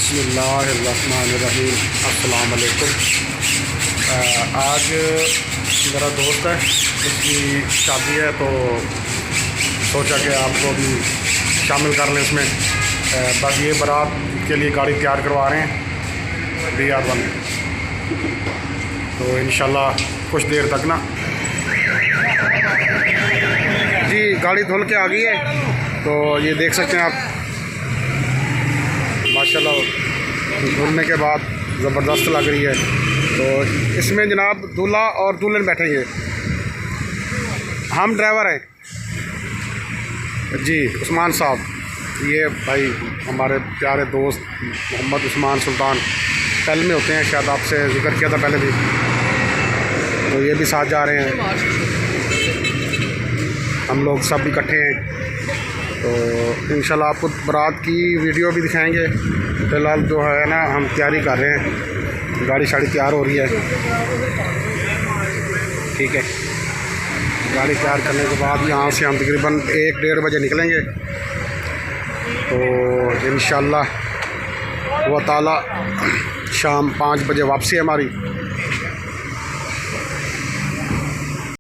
बिस्मिल्लाहिर्रहमानिर्रहीम। अस्सलाम वालेकुम। आज मेरा दोस्त है, उसकी शादी है तो सोचा कि आपको भी शामिल कर लें इसमें। बस ये बारात के लिए गाड़ी तैयार करवा रहे हैं BR1, तो इंशाल्लाह कुछ देर तक ना जी गाड़ी धुल के आ गई है। तो ये देख सकते हैं आप, माशाल्लाह धुलने के बाद ज़बरदस्त लग रही है। तो इसमें जनाब दूल्हा और दुल्हन बैठेंगे, हम ड्राइवर हैं जी, उस्मान साहब। ये भाई हमारे प्यारे दोस्त मोहम्मद उस्मान सुल्तान, पहले में होते हैं, शायद आपसे जिक्र किया था पहले भी। तो ये भी साथ जा रहे हैं, हम लोग सब इकट्ठे हैं। तो इंशाल्लाह आपको बारात की वीडियो भी दिखाएंगे। फ़िलहाल जो है ना, हम तैयारी कर रहे हैं, गाड़ी शाड़ी तैयार हो रही है। ठीक है, गाड़ी तैयार करने के बाद यहाँ से हम तकरीबन 1-1:30 बजे निकलेंगे। तो इंशाल्लाह व ताला शाम 5 बजे वापसी है हमारी।